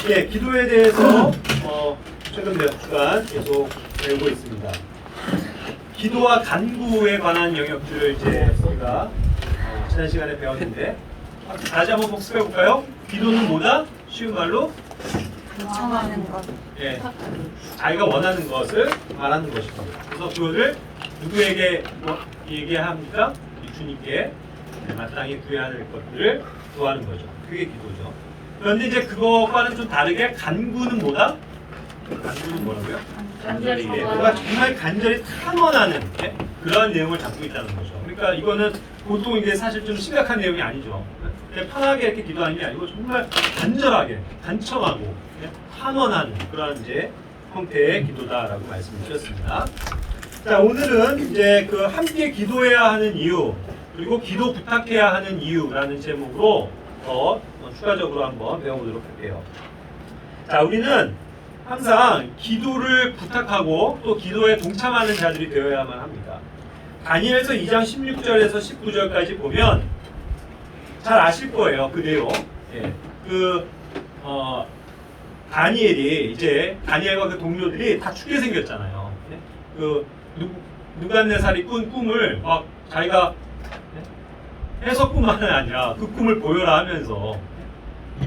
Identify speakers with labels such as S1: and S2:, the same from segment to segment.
S1: 예, 기도에 대해서 최근 몇 주간 계속 배우고 있습니다. 기도와 간구에 관한 영역들을 이제 우리가 지난 시간에 배웠는데 다시 한번 복습해 볼까요? 기도는 뭐다? 쉬운 말로
S2: 요청하는 것.
S1: 예, 자기가 원하는 것을 말하는 것입니다. 그래서 그거를 누구에게 얘기합니까? 이 주님께 마땅히 구해야 될 것들을 구하는 거죠. 그게 기도죠. 그런데 이제 그것과는 좀 다르게 간구는 뭐다? 간구는 뭐라고요?
S2: 간절히
S1: 뭔가 정말 간절히 탐원하는 그러한 내용을 담고 있다는 거죠. 그러니까 이거는 보통 이게 사실 좀 심각한 내용이 아니죠. 그냥 편하게 이렇게 기도하는 게 아니고 정말 간절하게, 간청하고 탐원하는 그런 이제 형태의 기도다라고 말씀을 드렸습니다. 자, 오늘은 이제 그 함께 기도해야 하는 이유 그리고 기도 부탁해야 하는 이유라는 제목으로 더 추가적으로 한번 배워보도록 할게요. 자, 우리는 항상 기도를 부탁하고 또 기도에 동참하는 자들이 되어야만 합니다. 다니엘서 2장 16절에서 19절까지 보면 잘 아실 거예요. 그 내용. 예. 다니엘이 이제 다니엘과 그 동료들이 다 죽게 생겼잖아요. 예? 누갓네살이 꾼 꿈을 막 자기가 해석뿐만은 아니라 그 꿈을 보여라 하면서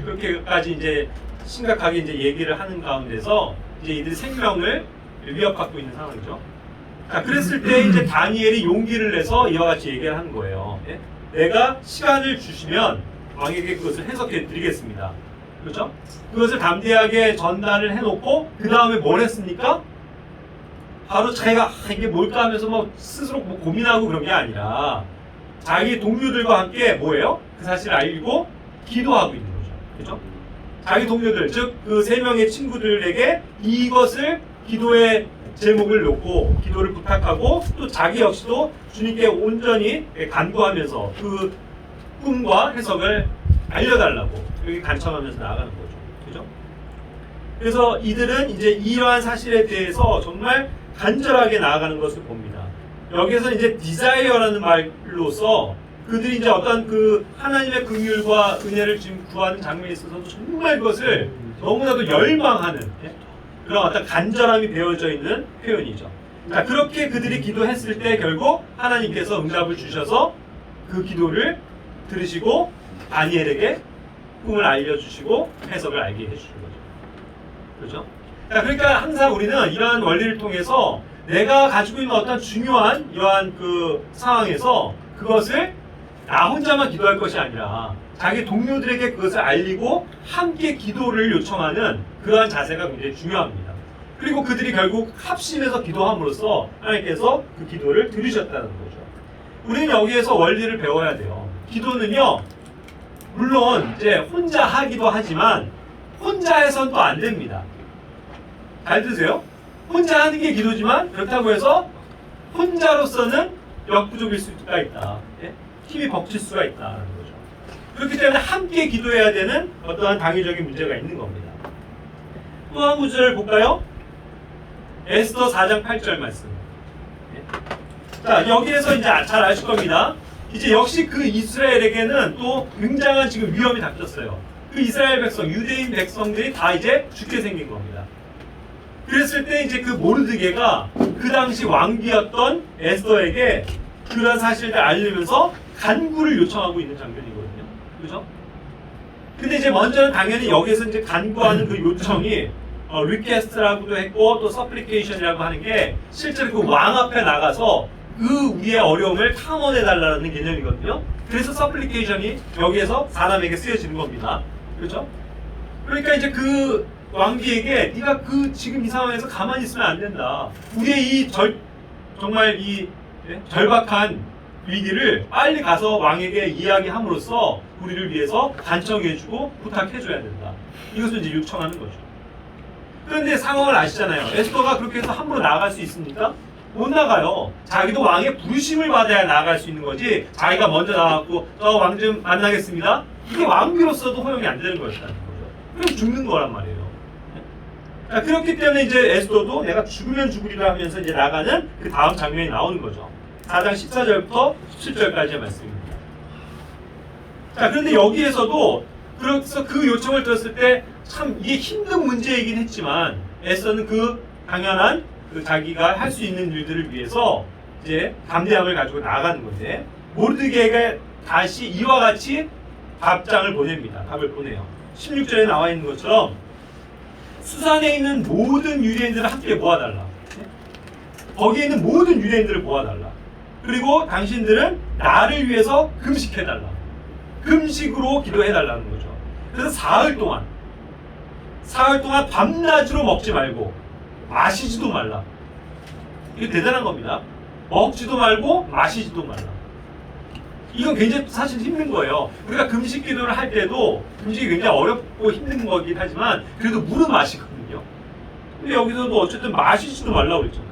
S1: 그렇게까지 이제 심각하게 이제 얘기를 하는 가운데서 이제 이들 생명을 위협받고 있는 상황이죠. 자, 그랬을 때 이제 다니엘이 용기를 내서 이와 같이 얘기를 하는 거예요. 예? 내가 시간을 주시면 왕에게 그것을 해석해 드리겠습니다. 그렇죠? 그것을 담대하게 전달을 해놓고 그 다음에 뭘 했습니까? 바로 자기가 이게 뭘까 하면서 뭐 스스로 뭐 고민하고 그런 게 아니라 자기 동료들과 함께 뭐예요? 그 사실을 알고 기도하고 있는 거죠. 그렇죠? 자기 동료들, 즉 그 세 명의 친구들에게 이것을 기도의 제목을 놓고 기도를 부탁하고 또 자기 역시도 주님께 온전히 간구하면서 그 꿈과 해석을 알려달라고 여기 간청하면서 나아가는 거죠. 그죠? 그래서 이들은 이제 이러한 사실에 대해서 정말 간절하게 나아가는 것을 봅니다. 여기서 이제 디자이어라는 말로서 그들이 이제 어떤 그 하나님의 긍휼과 은혜를 지금 구하는 장면에 있어서도 정말 그것을 너무나도 열망하는 그런 어떤 간절함이 배어져 있는 표현이죠. 자, 그렇게 그들이 기도했을 때 결국 하나님께서 응답을 주셔서 그 기도를 들으시고 다니엘에게 꿈을 알려주시고 해석을 알게 해주신 거죠. 그렇죠? 자, 그러니까 항상 우리는 이러한 원리를 통해서 내가 가지고 있는 어떤 중요한 이러한 그 상황에서 그것을 나 혼자만 기도할 것이 아니라 자기 동료들에게 그것을 알리고 함께 기도를 요청하는 그러한 자세가 굉장히 중요합니다. 그리고 그들이 결국 합심해서 기도함으로써 하나님께서 그 기도를 들으셨다는 거죠. 우리는 여기에서 원리를 배워야 돼요. 기도는요, 물론 이제 혼자 하기도 하지만 혼자 해선 또 안 됩니다. 잘 들으세요? 혼자 하는 게 기도지만 그렇다고 해서 혼자로서는 역부족일 수가 있다. 예? 힘이 벅칠 수가 있다는 거죠. 그렇기 때문에 함께 기도해야 되는 어떠한 당위적인 문제가 있는 겁니다. 또 한 구절 볼까요? 에스더 4장 8절 말씀. 예? 자, 여기에서 이제 잘 아실 겁니다. 이제 역시 그 이스라엘에게는 또 굉장한 지금 위험이 닥쳤어요. 그 이스라엘 백성, 유대인 백성들이 다 이제 죽게 생긴 겁니다. 그랬을 때 이제 그 모르드게가 그 당시 왕비였던 에스더에게 그런 사실을 알리면서 간구를 요청하고 있는 장면이거든요. 그죠? 근데 이제 먼저는 당연히 여기서 이제 간구하는 그 요청이 리퀘스트라고도 했고 또 서플리케이션이라고 하는 게 실제로 그 왕 앞에 나가서 그 위의 어려움을 탐원해달라는 개념이거든요. 그래서 서플리케이션이 여기에서 사람에게 쓰여지는 겁니다. 그렇죠? 그러니까 이제 그 왕비에게 네가 그 지금 이 상황에서 가만히 있으면 안 된다. 우리의 이 정말 이 절박한 위기를 빨리 가서 왕에게 이야기함으로써 우리를 위해서 간청해주고 부탁해줘야 된다. 이것을 이제 요청하는 거죠. 그런데 상황을 아시잖아요. 에스더가 그렇게 해서 함부로 나아갈 수 있습니까? 못 나가요. 자기도 왕의 부르심을 받아야 나아갈 수 있는 거지 자기가 먼저 나가고 저 왕 좀 만나겠습니다. 이게 왕비로서도 허용이 안 되는 거였다는 거죠. 그럼 죽는 거란 말이에요. 자, 그렇기 때문에 이제 에스더도 내가 죽으면 죽으리라 하면서 이제 나가는 그 다음 장면이 나오는 거죠. 4장 14절부터 17절까지의 말씀입니다. 자, 그런데 여기에서도 그래서 그 요청을 들었을 때 참 이게 힘든 문제이긴 했지만 에스더는 그 당연한 그 자기가 할 수 있는 일들을 위해서 이제 담대함을 가지고 나아가는 건데 모르드게가 다시 이와 같이 답장을 보냅니다. 답을 보내요. 16절에 나와 있는 것처럼 수산에 있는 모든 유대인들을 함께 모아달라. 거기에 있는 모든 유대인들을 모아달라. 그리고 당신들은 나를 위해서 금식해달라. 금식으로 기도해달라는 거죠. 그래서 사흘 동안 밤낮으로 먹지 말고 마시지도 말라. 이게 대단한 겁니다. 먹지도 말고 마시지도 말라. 이건 굉장히 사실 힘든 거예요. 우리가 금식 기도를 할 때도 금식이 굉장히 어렵고 힘든 거긴 하지만 그래도 물은 마시거든요. 근데 여기서도 어쨌든 마시지도 말라고 그랬잖아요.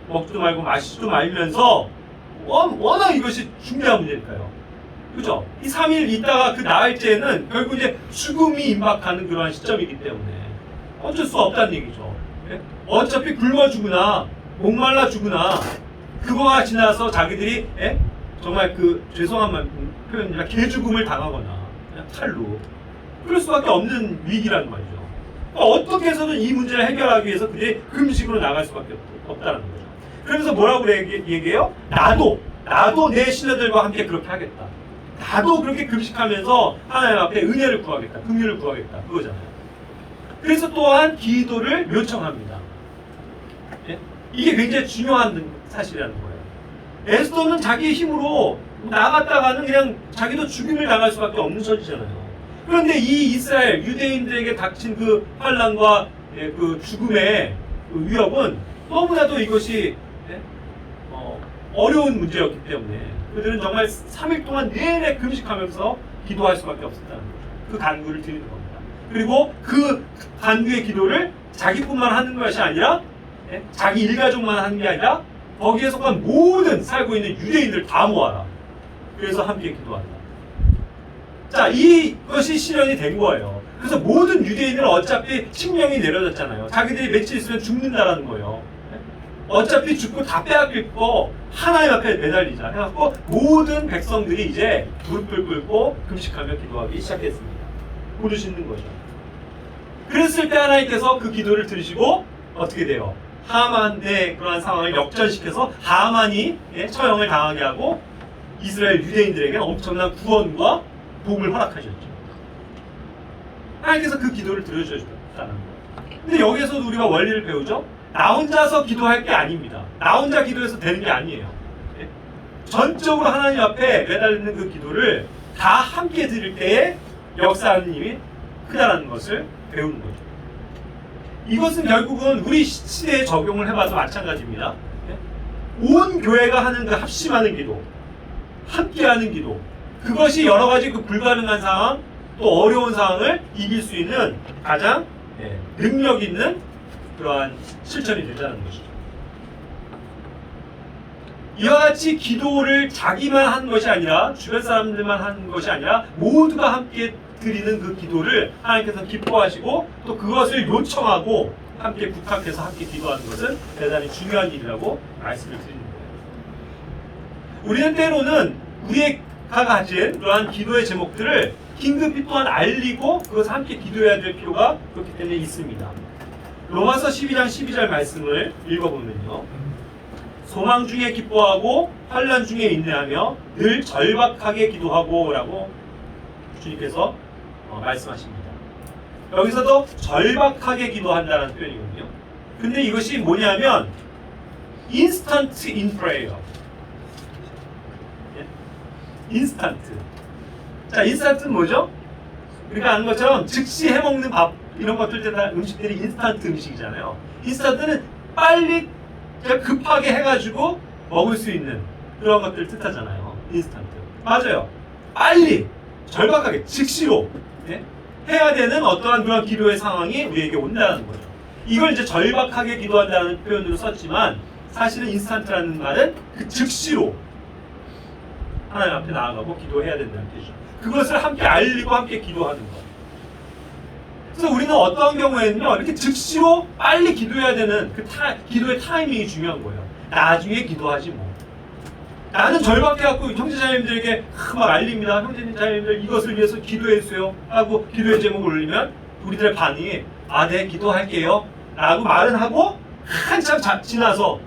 S1: 먹지도 말고 마시지도 말면서 워낙 이것이 중요한 문제니까요. 그죠? 이 3일 있다가 그 나흘째는 결국 이제 죽음이 임박하는 그러한 시점이기 때문에 어쩔 수 없다는 얘기죠. 예? 어차피 굶어 죽으나 목말라 죽으나 그거가 지나서 자기들이 정말 그 죄송한 표현이라 개죽음을 당하거나 그냥 칼로 그럴 수밖에 없는 위기라는 말이죠. 어떻게 해서든 이 문제를 해결하기 위해서 그들이 금식으로 나갈 수밖에 없다는 거죠. 그러면서 뭐라고 얘기해요? 나도 내 신하들과 함께 그렇게 하겠다. 나도 그렇게 금식하면서 하나님 앞에 은혜를 구하겠다. 긍휼을 구하겠다. 그거잖아요. 그래서 또한 기도를 요청합니다. 예? 이게 굉장히 중요한 사실이라는 거예요. 에스더는 자기의 힘으로 나갔다가는 그냥 자기도 죽임을 당할 수밖에 없는 처지잖아요. 그런데 이 이스라엘 유대인들에게 닥친 그 환난과 그 죽음의 그 위협은 너무나도 이것이 어려운 문제였기 때문에 그들은 정말 3일 동안 내내 금식하면서 기도할 수밖에 없었다는 거죠. 그 간구를 드리는 겁니다. 그리고 그 간구의 기도를 자기뿐만 하는 것이 아니라 자기 일가족만 하는 게 아니라 거기에 속한 모든 살고 있는 유대인들 다 모아라. 그래서 함께 기도한다. 자, 이것이 실현이 된 거예요. 그래서 모든 유대인들은 어차피 칙령이 내려졌잖아요. 자기들이 며칠 있으면 죽는다라는 거예요. 어차피 죽고 다 빼앗길 거 하나님 앞에 매달리자 해갖고 모든 백성들이 이제 무릎을 꿇고 금식하며 기도하기 시작했습니다. 부르시는 거죠. 그랬을 때 하나님께서 그 기도를 들으시고 어떻게 돼요? 하만의 그러한 상황을 역전시켜서 하만이 처형을 당하게 하고 이스라엘 유대인들에게 엄청난 구원과 복을 허락하셨죠. 하나님께서 그 기도를 들어주셨다는 거예요. 근데 여기에서도 우리가 원리를 배우죠. 나 혼자서 기도할 게 아닙니다. 나 혼자 기도해서 되는 게 아니에요. 전적으로 하나님 앞에 매달리는 그 기도를 다 함께 드릴 때에 역사하는 힘이 크다라는 것을 배우는 거죠. 이것은 결국은 우리 시대에 적용을 해봐도 마찬가지입니다. 온 교회가 하는 그 합심하는 기도, 함께하는 기도, 그것이 여러 가지 그 불가능한 상황, 또 어려운 상황을 이길 수 있는 가장 능력 있는 그러한 실천이 된다는 것이죠. 이와 같이 기도를 자기만 하는 것이 아니라 주변 사람들만 하는 것이 아니라 모두가 함께 드리는 그 기도를 하나님께서 기뻐하시고 또 그것을 요청하고 함께 부탁해서 함께 기도하는 것은 대단히 중요한 일이라고 말씀을 드리는 거예요. 우리는 때로는 우리가 가진 그러한 기도의 제목들을 긴급히 또한 알리고 그것을 함께 기도해야 될 필요가 그렇기 때문에 있습니다. 로마서 12장 12절 말씀을 읽어보면요. 소망 중에 기뻐하고 환난 중에 인내하며 늘 절박하게 기도하고 라고 주님께서 말씀하십니다. 여기서도 절박하게 기도한다는 표현이거든요. 근데 이것이 뭐냐면 instant in prayer. 인스턴트. 자, 인스턴트는 뭐죠? 우리가 아는 것처럼 즉시 해먹는 밥 이런 것들 다 음식들이 인스턴트 음식이잖아요. 인스턴트는 빨리 급하게 해가지고 먹을 수 있는 그런 것들 뜻하잖아요. 인스턴트. 맞아요. 빨리 절박하게 즉시로 해야 되는 어떠한 그런 기도의 상황이 우리에게 온다는 거죠. 이걸 이제 절박하게 기도한다는 표현으로 썼지만 사실은 인스턴트라는 말은 그 즉시로 하나님 앞에 나아가고 기도해야 된다는 뜻이죠. 그것을 함께 알리고 함께 기도하는 것. 그래서 우리는 어떠한 경우에는요, 이렇게 즉시로 빨리 기도해야 되는 그 기도의 타이밍이 중요한 거예요. 나중에 기도하지 뭐. 나는 절박해 갖고 형제자매님들에게 막 알립니다. 형제자매님들 이것을 위해서 기도해 주세요 하고 기도의 제목을 올리면 우리들의 반응이 네 기도할게요 라고 말은 하고 한참 지나서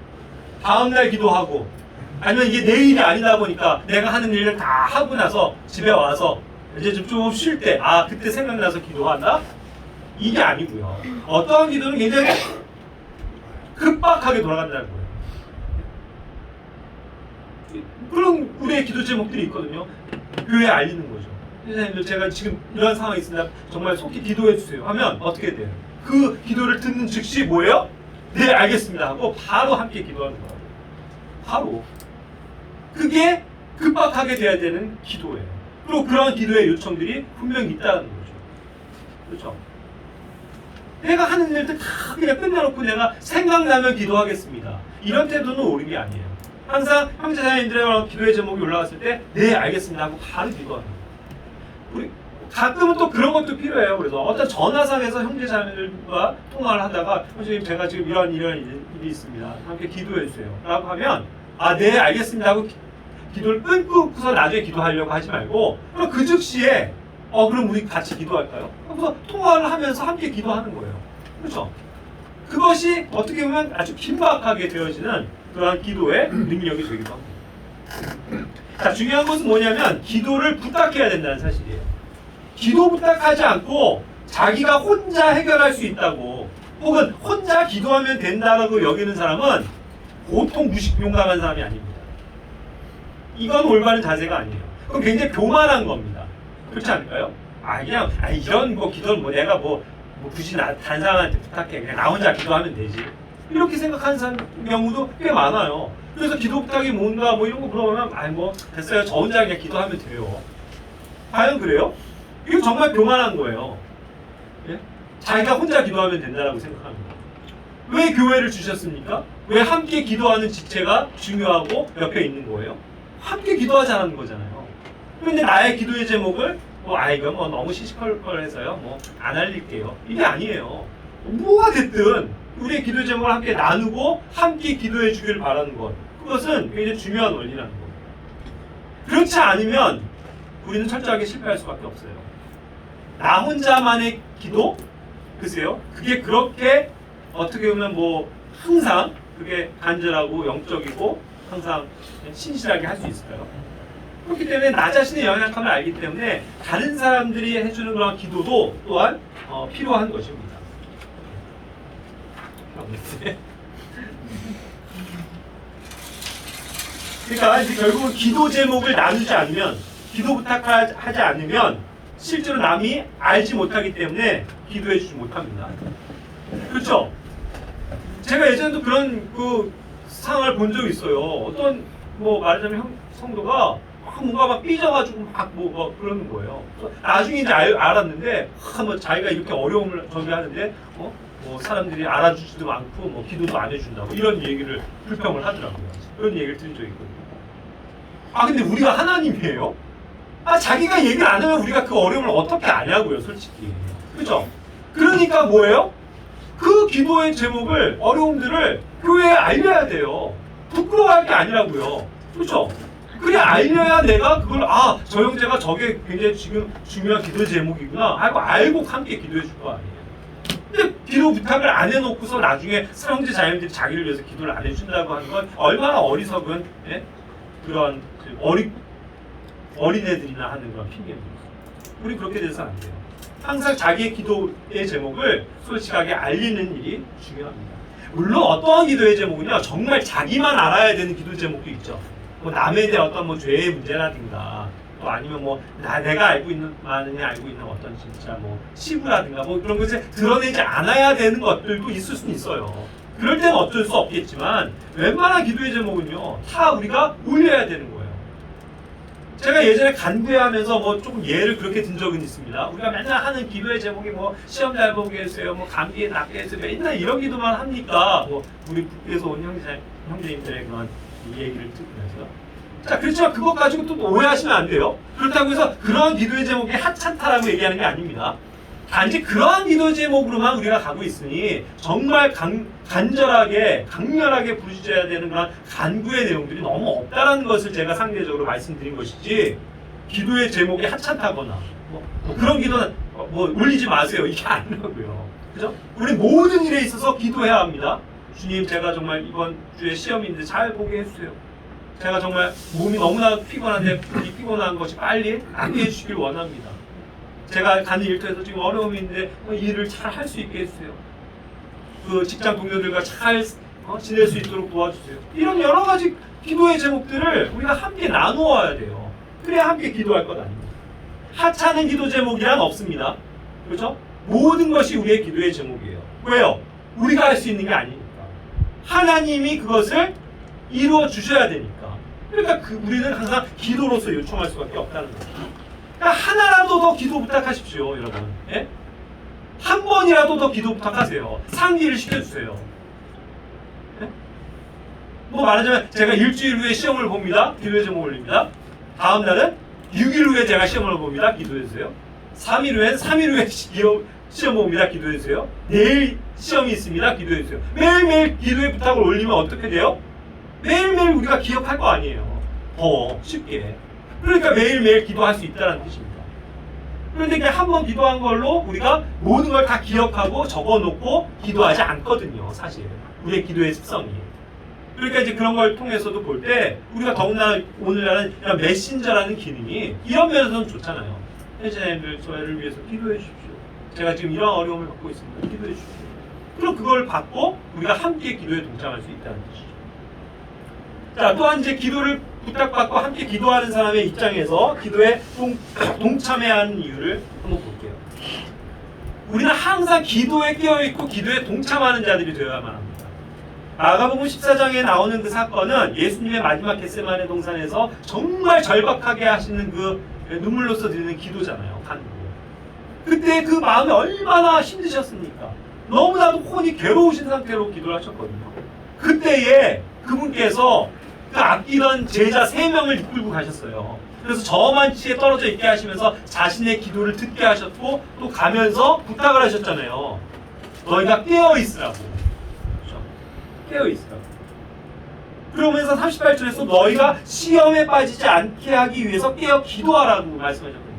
S1: 다음날 기도하고 아니면 이게 내 일이 아니다 보니까 내가 하는 일을 다 하고 나서 집에 와서 이제 좀 쉴 때 그때 생각나서 기도한다? 이게 아니고요. 어떠한 기도는 굉장히 급박하게 돌아간다는 거예요. 그런 우리의 기도 제목들이 있거든요. 교회에 알리는 거죠. 선생님들 제가 지금 이런 상황이 있습니다. 정말 속히 기도해 주세요 하면 어떻게 돼요? 그 기도를 듣는 즉시 뭐예요? 네 알겠습니다 하고 바로 함께 기도하는 거예요. 바로 그게 급박하게 돼야 되는 기도예요. 그리고 그런 기도의 요청들이 분명히 있다는 거죠. 그렇죠? 내가 하는 일들 다 그냥 끝내놓고 내가 생각나면 기도하겠습니다. 이런 태도는 옳은 게 아니에요. 항상 형제자매님들의 기도의 제목이 올라왔을 때 네 알겠습니다 하고 바로 기도하는 거예요. 우리 가끔은 또 그런 것도 필요해요. 그래서 어떤 전화상에서 형제자매들과 통화를 하다가 선생님 제가 지금 이런 일이 있습니다. 함께 기도해 주세요 라고 하면 네 알겠습니다 하고 기도를 끊고서 나중에 기도하려고 하지 말고 그럼 그 즉시에 그럼 우리 같이 기도할까요? 그래서 통화를 하면서 함께 기도하는 거예요. 그렇죠? 그것이 어떻게 보면 아주 긴박하게 되어지는 그러한 기도의 능력이 되기도 합니다. 자, 중요한 것은 뭐냐면 기도를 부탁해야 된다는 사실이에요. 기도 부탁하지 않고 자기가 혼자 해결할 수 있다고 혹은 혼자 기도하면 된다고 여기는 사람은 보통 무식용감한 사람이 아닙니다. 이건 올바른 자세가 아니에요. 그럼 굉장히 교만한 겁니다. 그렇지 않을까요? 그냥 이런 기도는 내가 굳이 다른 사람한테 부탁해 그냥 나 혼자 기도하면 되지 이렇게 생각하는 사람 경우도 꽤 많아요. 그래서 기도 부탁이 뭔가 이런 거 물어보면 됐어요 저 혼자 그냥 기도하면 돼요. 과연 그래요? 이거 정말 교만한 거예요. 예? 자기가 혼자 기도하면 된다라고 생각합니다. 왜 교회를 주셨습니까? 왜 함께 기도하는 지체가 중요하고 옆에 있는 거예요? 함께 기도하자는 거잖아요. 그런데 나의 기도의 제목을 이건 너무 시시콜콜해서요 안 알릴게요 이게 아니에요. 뭐가 됐든 우리의 기도 제목을 함께 나누고 함께 기도해 주기를 바라는 것, 그것은 굉장히 중요한 원리라는 거예요. 그렇지 않으면 우리는 철저하게 실패할 수밖에 없어요. 나 혼자만의 기도? 글쎄요 그게 그렇게 어떻게 보면 항상 그게 간절하고 영적이고 항상 신실하게 할 수 있을까요? 그렇기 때문에 나 자신의 연약함을 알기 때문에 다른 사람들이 해주는 그런 기도도 또한 필요한 것입니다. 그러니까 이제 결국은 기도 제목을 나누지 않으면, 기도 부탁하지 않으면 실제로 남이 알지 못하기 때문에 기도해 주지 못합니다. 그렇죠? 제가 예전에도 그런 상황을 본 적이 있어요. 어떤 말하자면 성도가 뭔가 막 삐져가지고 그러는 거예요. 나중에 이제 알았는데 자기가 이렇게 어려움을 하는데 사람들이 알아주지도 않고 기도도 안 해준다고 이런 얘기를 불평을 하더라고요. 그런 얘기를 들은 적이 있거든요. 근데 우리가 하나님이에요? 자기가 얘기를 안 하면 우리가 그 어려움을 어떻게 아냐고요, 솔직히. 그죠? 그러니까 뭐예요? 그 기도의 제목을, 어려움들을 교회에 알려야 돼요. 부끄러워할 게 아니라고요. 그렇죠? 그래 알려야 내가 그걸 저 형제가 저게 굉장히 지금 중요한 기도 제목이구나 하고 알고 함께 기도해 줄 거 아니에요. 근데 기도 부탁을 안 해놓고서 나중에 형제 자매들이 자기를 위해서 기도를 안 해준다고 하는 건 얼마나 어리석은 그런 어린애들이나 하는 그런 핑계입니다. 우리 그렇게 돼서 안 돼요. 항상 자기의 기도의 제목을 솔직하게 알리는 일이 중요합니다. 물론 어떠한 기도의 제목은요 정말 자기만 알아야 되는 기도 제목도 있죠. 남에 대한 어떤 죄의 문제라든가 또 아니면 내가 알고 있는 많으니 알고 있는 어떤 진짜 치부라든가 그런 것을 드러내지 않아야 되는 것들도 있을 수는 있어요. 그럴 때는 어쩔 수 없겠지만 웬만한 기도의 제목은요 다 우리가 올려야 되는 거예요. 제가 예전에 간구회 하면서 조금 예를 그렇게 든 적은 있습니다. 우리가 맨날 하는 기도의 제목이 시험 잘 보게 해주세요, 감기에 낫게 해주세요, 맨날 이런 기도만 합니까? 우리 국에서 온 형제님들의 그런 얘기를 듣면서. 자, 그렇지만 그것 가지고 또 오해하시면 안 돼요. 그렇다고 해서 그런 기도의 제목이 하찮다라고 얘기하는 게 아닙니다. 단지 그러한 기도 제목으로만 우리가 가고 있으니 정말 간절하게 강렬하게 부르짖어야 되는 그런 간구의 내용들이 너무 없다라는 것을 제가 상대적으로 말씀드린 것이지, 기도의 제목이 하찮다거나 뭐 그런 기도는 뭐 올리지 마세요, 이게 아니라고요. 그죠? 우리 모든 일에 있어서 기도해야 합니다. 주님, 제가 정말 이번 주에 시험인데 잘 보게 해주세요. 제가 정말 몸이 너무나 피곤한데 이 피곤한 것이 빨리 낫게 해주시길 원합니다. 제가 가는 일터에서 지금 어려움이 있는데 일을 잘 할 수 있게 해주세요. 그 직장 동료들과 잘 지낼 수 있도록 도와주세요. 이런 여러 가지 기도의 제목들을 우리가 함께 나누어야 돼요. 그래야 함께 기도할 것 아닙니다. 하찮은 기도 제목이란 없습니다. 그렇죠? 모든 것이 우리의 기도의 제목이에요. 왜요? 우리가 할 수 있는 게 아니니까. 하나님이 그것을 이루어 주셔야 되니까. 그러니까 우리는 항상 기도로서 요청할 수밖에 없다는 거죠. 그러니까 하나라도 더 기도 부탁하십시오, 여러분. 예? 한 번이라도 더 기도 부탁하세요. 상기를 시켜주세요. 예? 뭐 말하자면 제가 일주일 후에 시험을 봅니다. 기도의 제목 올립니다. 다음 날은 6일 후에 제가 시험을 봅니다. 기도해주세요. 3일 후엔 3일 후에 시험 봅니다. 기도해주세요. 내일 시험이 있습니다. 기도해주세요. 매일매일 기도의 부탁을 올리면 어떻게 돼요? 매일매일 우리가 기억할 거 아니에요. 더 쉽게. 그러니까 매일매일 기도할 수 있다는 뜻입니다. 그런데 그냥 한 번 기도한 걸로 우리가 모든 걸 다 기억하고 적어놓고 기도하지 않거든요. 사실 우리의 기도의 습성이. 그러니까 이제 그런 걸 통해서도 볼 때 우리가 더군다나 오늘날은 이런 메신저라는 기능이 이런 면에서는 좋잖아요. 현신자님들 저희를 위해서 기도해 주십시오. 제가 지금 이런 어려움을 갖고 있습니다. 기도해 주십시오. 그럼 그걸 받고 우리가 함께 기도에 동참할 수 있다는 뜻이죠. 자, 또한 이제 기도를 부탁받고 함께 기도하는 사람의 입장에서 기도에 동참해야 하는 이유를 한번 볼게요. 우리는 항상 기도에 깨어있고 기도에 동참하는 자들이 되어야만 합니다. 마가복음 14장에 나오는 그 사건은 예수님의 마지막 겟세마네 동산에서 정말 절박하게 하시는 그 눈물로써 드리는 기도잖아요. 간구. 그때 그 마음이 얼마나 힘드셨습니까? 너무나도 혼이 괴로우신 상태로 기도를 하셨거든요. 그때에 그분께서 그 아끼던 제자 3명을 이끌고 가셨어요. 그래서 저만치에 떨어져 있게 하시면서 자신의 기도를 듣게 하셨고 또 가면서 부탁을 하셨잖아요. 너희가 깨어있으라고. 그렇죠? 깨어있으라고. 그러면서 38절에서 너희가 시험에 빠지지 않게 하기 위해서 깨어 기도하라고 말씀하셨거든요.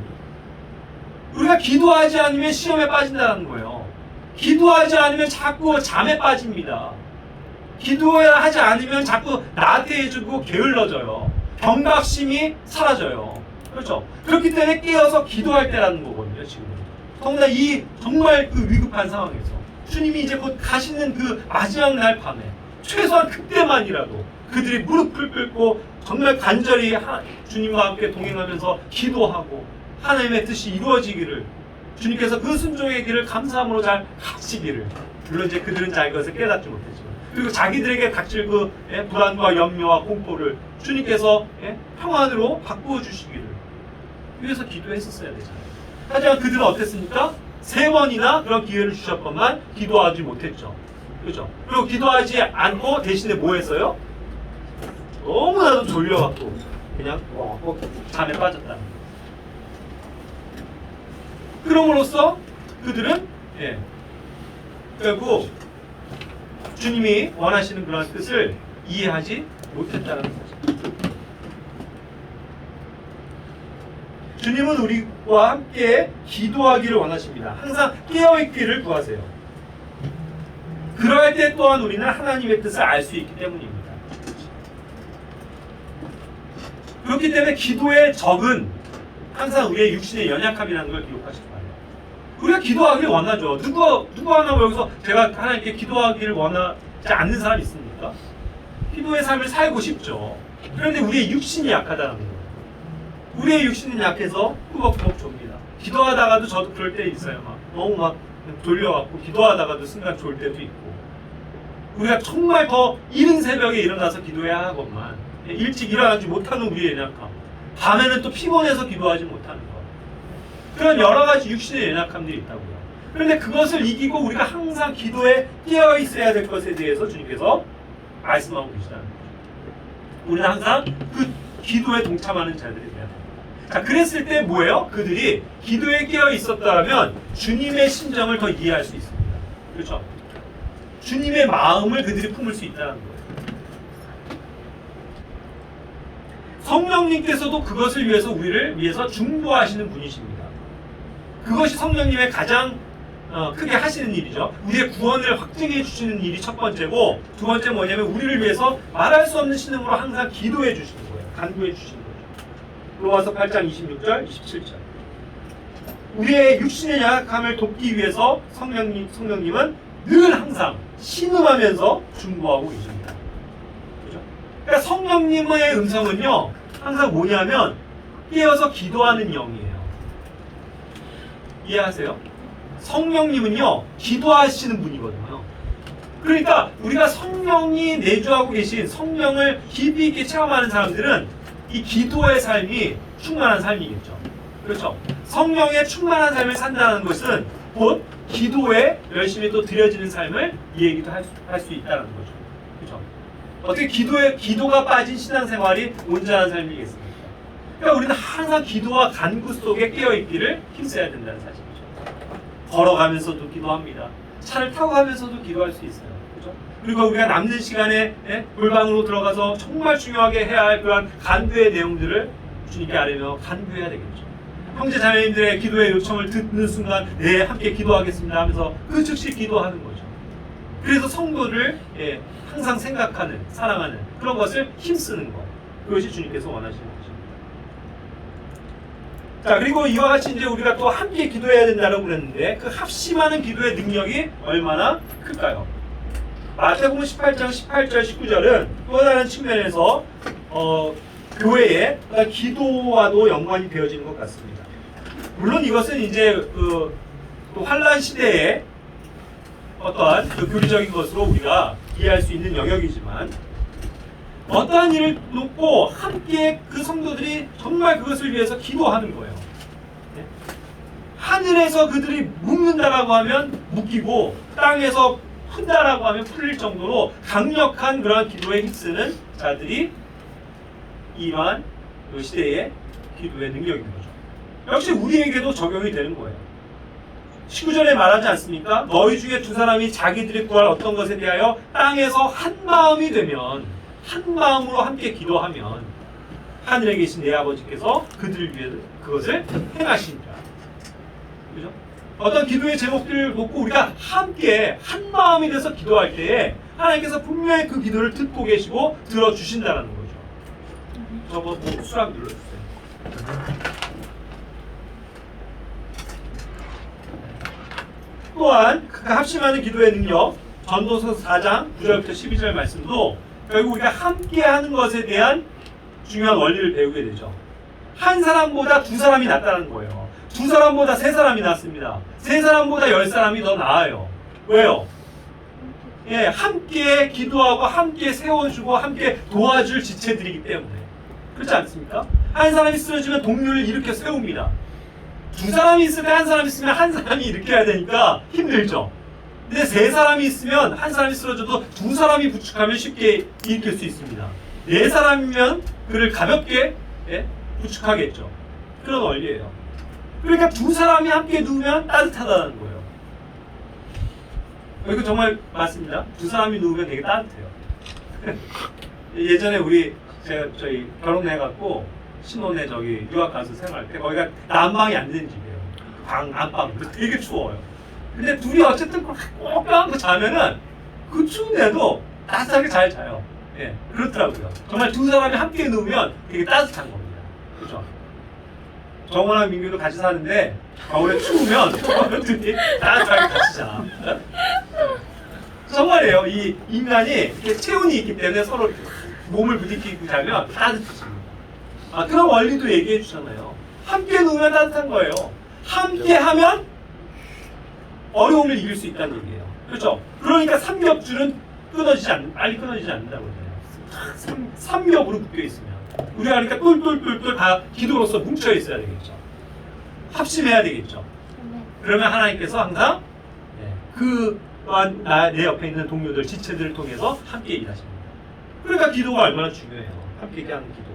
S1: 우리가 기도하지 않으면 시험에 빠진다는 거예요. 기도하지 않으면 자꾸 잠에 빠집니다. 기도하지 않으면 자꾸 나태해지고 게을러져요. 경각심이 사라져요. 그렇죠? 그렇기 때문에 깨어서 기도할 때라는 거거든요, 지금. 더군다나 이 정말 그 위급한 상황에서 주님이 이제 곧 가시는 그 마지막 날 밤에 최소한 그때만이라도 그들이 무릎을 꿇고 정말 간절히 주님과 함께 동행하면서 기도하고 하나님의 뜻이 이루어지기를, 주님께서 그 순종의 길을 감사함으로 잘 가시기를. 물론 이제 그들은 잘 그것을 깨닫지 못했지만, 그리고 자기들에게 닥칠 그 불안과 염려와 공포를 주님께서 평안으로 바꾸어 주시기를 위해서 기도했었어야 되잖아요. 하지만 그들은 어땠습니까? 3번이나 그런 기회를 주셨건만 기도하지 못했죠. 그렇죠? 그리고 기도하지 않고 대신에 뭐 했어요? 너무나도 졸려갖고 그냥 잠에 빠졌다는 거예요. 그럼으로써 그들은 결국 주님이 원하시는 그런 뜻을 이해하지 못했다는 거죠. 주님은 우리와 함께 기도하기를 원하십니다. 항상 깨어있기를 구하세요. 그럴 때 또한 우리는 하나님의 뜻을 알 수 있기 때문입니다. 그렇기 때문에 기도의 적은 항상 우리의 육신의 연약함이라는 걸 기억하시기 바랍니다. 우리가 기도하기를 원하죠. 누구 하나 여기서 제가 하나님께 기도하기를 원하지 않는 사람이 있습니까? 기도의 삶을 살고 싶죠. 그런데 우리의 육신이 약하다는 거예요. 우리의 육신은 약해서 꾸벅꾸벅 좁니다. 기도하다가도 저도 그럴 때 있어요. 너무 막 졸려갖고 기도하다가도 순간 졸 때도 있고. 우리가 정말 더 이른 새벽에 일어나서 기도해야 하건만 일찍 일어나지 못하는 우리의 연약함, 밤에는 또 피곤해서 기도하지 못하는 것, 그런 여러 가지 육신의 연약함들이 있다고요. 그런데 그것을 이기고 우리가 항상 기도에 깨어 있어야 될 것에 대해서 주님께서 말씀하고 계시다는 거죠. 우리는 항상 그 기도에 동참하는 자들이 돼야 됩니다. 자, 그랬을 때 뭐예요? 그들이 기도에 깨어 있었다면 주님의 심정을 더 이해할 수 있습니다. 그렇죠? 주님의 마음을 그들이 품을 수 있다는 거예요. 성령님께서도 그것을 위해서 우리를 위해서 중보하시는 분이십니다. 그것이 성령님의 가장 크게 하시는 일이죠. 우리의 구원을 확증해 주시는 일이 첫 번째고, 두 번째 뭐냐면 우리를 위해서 말할 수 없는 신음으로 항상 기도해 주시는 거예요. 간구해 주시는 거죠. 로마서 8장 26절, 27절. 우리의 육신의 약함을 돕기 위해서 성령님은 늘 항상 신음하면서 중보하고 계십니다. 그죠? 그러니까 성령님의 음성은요, 항상 뭐냐면 깨어서 기도하는 영이에요. 이해하세요? 성령님은요, 기도하시는 분이거든요. 그러니까 우리가 성령이 내주하고 계신 성령을 깊이 있게 체험하는 사람들은 이 기도의 삶이 충만한 삶이겠죠. 그렇죠? 성령의 충만한 삶을 산다는 것은 곧 기도에 열심히 또 드려지는 삶을 이 얘기도 할 수 있다는 거죠. 그렇죠? 어떻게 기도가 빠진 신앙생활이 온전한 삶이겠습니까? 그러니까 우리는 항상 기도와 간구 속에 깨어있기를 힘써야 된다는 사실이죠. 걸어가면서도 기도합니다. 차를 타고 가면서도 기도할 수 있어요. 그렇죠? 그리고 우리가 남는 시간에 골방으로 들어가서 정말 중요하게 해야 할 그런 간구의 내용들을 주님께 아뢰며 간구해야 되겠죠. 형제 자매님들의 기도의 요청을 듣는 순간 네, 함께 기도하겠습니다 하면서 그 즉시 기도하는 거죠. 그래서 성도를 항상 생각하는, 사랑하는 그런 것을 힘쓰는 것, 그것이 주님께서 원하시는 것입니다. 자, 그리고 이와 같이 이제 우리가 또 함께 기도해야 된다고 그랬는데 그 합심하는 기도의 능력이 얼마나 클까요? 마태복음 18장 18절 19절은 또 다른 측면에서 교회의 기도와도 연관이 되어지는 것 같습니다. 물론 이것은 이제 또 환란 시대에 어떠한 교리적인 것으로 우리가 이해할 수 있는 영역이지만, 어떠한 일을 놓고 함께 그 성도들이 정말 그것을 위해서 기도하는 거예요. 하늘에서 그들이 묶는다라고 하면 묶이고 땅에서 푼다라고 하면 풀릴 정도로 강력한 그런 기도에 힘쓰는 자들이 이러한 시대의 기도의 능력인 거죠. 역시 우리에게도 적용이 되는 거예요. 19절에 말하지 않습니까? 너희 중에 두 사람이 자기들이 구할 어떤 것에 대하여 땅에서 한 마음이 되면, 한 마음으로 함께 기도하면 하늘에 계신 내 아버지께서 그들을 위해 그것을 행하시니라. 그죠? 어떤 기도의 제목들을 놓고 우리가 함께 한 마음이 돼서 기도할 때에 하나님께서 분명히 그 기도를 듣고 계시고 들어주신다는 거죠. 저거 수락 눌러주세요. 또한 그 합심하는 기도의 능력, 전도서 4장 9절부터 12절 말씀도 결국 우리가 함께하는 것에 대한 중요한 원리를 배우게 되죠. 한 사람보다 두 사람이 낫다는 거예요. 두 사람보다 세 사람이 낫습니다. 세 사람보다 10사람이 더 나아요. 왜요? 함께 기도하고 함께 세워주고 함께 도와줄 지체들이기 때문에. 그렇지 않습니까? 한 사람이 쓰러지면 동료를 일으켜 세웁니다. 두 사람이 있을 때 한 사람이 있으면 한 사람이 일으켜야 되니까 힘들죠. 근데 세 사람이 있으면 한 사람이 쓰러져도 두 사람이 부축하면 쉽게 일으킬 수 있습니다. 네 사람이면 그를 가볍게 부축하겠죠. 그런 원리예요. 그러니까 두 사람이 함께 누우면 따뜻하다는 거예요. 이거 정말 맞습니다. 두 사람이 누우면 되게 따뜻해요. 예전에 저희 결혼해갖고 신혼에 유학 가서 생활할 때 거기가 난방이 안 되는 집이에요. 안방 되게 추워요. 근데 둘이 어쨌든 꼭 껴안고 자면은 그 추운데도 따뜻하게 잘 자요. 그렇더라고요. 정말 두 사람이 함께 누우면 되게 따뜻한 겁니다. 그렇죠? 정원랑 민규도 같이 사는데 겨울에 추우면 둘이 따뜻하게 같이 자. 정말이에요. 이 인간이 이렇게 체온이 있기 때문에 서로 몸을 부딪히고 자면 따뜻해집니다. 그런 원리도 얘기해 주잖아요. 함께 누우면 따뜻한 거예요. 함께 하면 어려움을 이길 수 있다는 얘기예요. 그렇죠? 그러니까 삼겹줄은 빨리 끊어지지 않는다고 그러잖아요. 삼겹으로 묶여 있으면 우리가 그러니까 똘똘똘똘 다 기도로서 뭉쳐 있어야 되겠죠. 합심해야 되겠죠. 그러면 하나님께서 항상 그 또한 내 옆에 있는 동료들, 지체들을 통해서 함께 일하십니다. 그러니까 기도가 얼마나 중요해요. 함께 하는 기도가.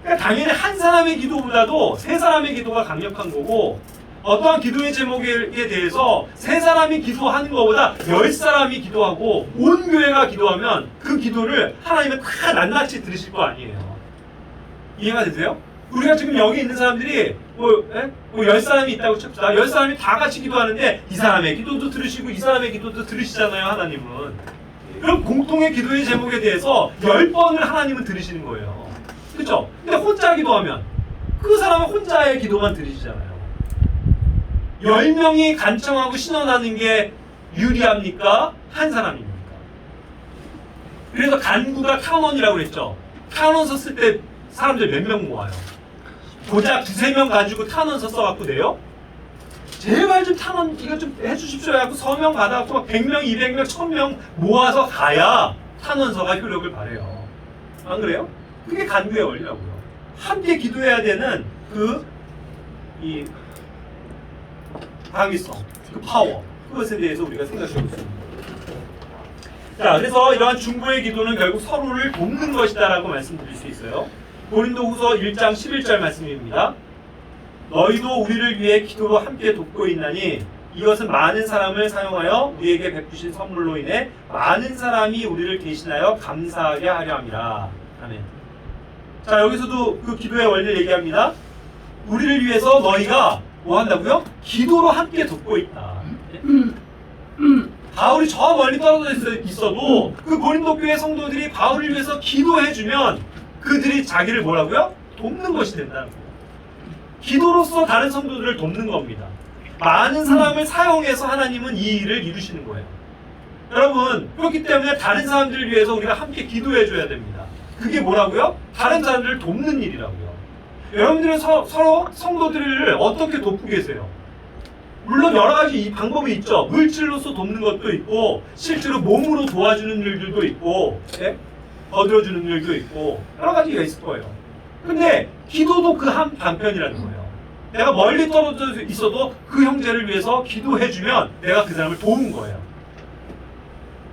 S1: 그러니까 당연히 한 사람의 기도보다도 세 사람의 기도가 강력한 거고, 어떠한 기도의 제목에 대해서 세 사람이 기도하는 것보다 10사람이 기도하고 온 교회가 기도하면 그 기도를 하나님은 다 낱낱이 들으실 거 아니에요. 이해가 되세요? 우리가 지금 여기 있는 사람들이 뭐 10사람이 있다고 칩시다. 10사람이 다 같이 기도하는데 이 사람의 기도도 들으시고 이 사람의 기도도 들으시잖아요, 하나님은. 그럼 공통의 기도의 제목에 대해서 10번을 하나님은 들으시는 거예요. 그렇죠? 근데 혼자 기도하면 그 사람은 혼자의 기도만 들으시잖아요. 10명이 간청하고 신원하는 게 유리합니까? 한 사람입니까? 그래서 간구가 탄원이라고 그랬죠. 탄원 섰을 때 사람들 몇 명 모아요? 고작 2-3명 가지고 탄원서 써갖고 돼요? 제발 좀 탄원 이거 좀 해주십시오 하고 서명 받아갖고 막 100명, 200명, 1000명 모아서 가야 탄원서가 효력을 발해요. 안 그래요? 그게 간구의 원리라고요. 함께 기도해야 되는 이 당위성, 그 파워, 그것에 대해서 우리가 생각해 볼 수 있는 거예요. 자, 그래서 이러한 중보의 기도는 결국 서로를 돕는 것이다라고 말씀드릴 수 있어요. 고린도후서 1장 11절 말씀입니다. 너희도 우리를 위해 기도로 함께 돕고 있나니 이것은 많은 사람을 사용하여 우리에게 베푸신 선물로 인해 많은 사람이 우리를 대신하여 감사하게 하려 함이라. 아멘. 자, 여기서도 그 기도의 원리를 얘기합니다. 우리를 위해서 너희가 뭐 한다고요? 기도로 함께 돕고 있다. 바울이 저 멀리 떨어져 있어도 그 고린도 교회 성도들이 바울을 위해서 기도해주면 그들이 자기를 뭐라고요? 돕는 것이 된다는 거예요. 기도로서 다른 성도들을 돕는 겁니다. 많은 사람을 사용해서 하나님은 이 일을 이루시는 거예요. 여러분, 그렇기 때문에 다른 사람들을 위해서 우리가 함께 기도해줘야 됩니다. 그게 뭐라고요? 다른 사람들을 돕는 일이라고요. 여러분들은 서로 성도들을 어떻게 돕고 계세요? 물론 여러 가지 이 방법이 있죠. 물질로서 돕는 것도 있고 실제로 몸으로 도와주는 일들도 있고 거들어주는 일도 있고 여러 가지가 있을 거예요. 근데 기도도 그 한 단편이라는 거예요. 내가 멀리 떨어져 있어도 그 형제를 위해서 기도해주면 내가 그 사람을 도운 거예요.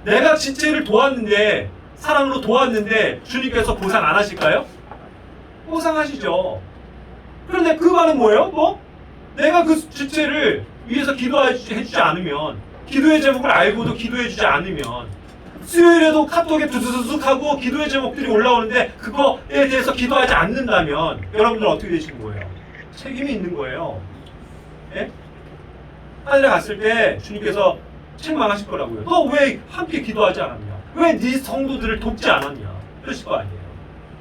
S1: 내가 지체를 도왔는데 사랑으로 도왔는데 주님께서 보상 안 하실까요? 보상하시죠. 그런데 그 말은 뭐예요? 또 내가 그 지체를 위해서 기도해주지 않으면, 기도의 제목을 알고도 기도해주지 않으면, 수요일에도 카톡에 두두두둑 하고 기도의 제목들이 올라오는데 그거에 대해서 기도하지 않는다면 여러분들 어떻게 되시는 거예요? 책임이 있는 거예요. 예? 하늘에 갔을 때 주님께서 책망하실 거라고요. 너 왜 함께 기도하지 않았냐? 왜 네 성도들을 돕지 않았냐? 그러실 거 아니에요.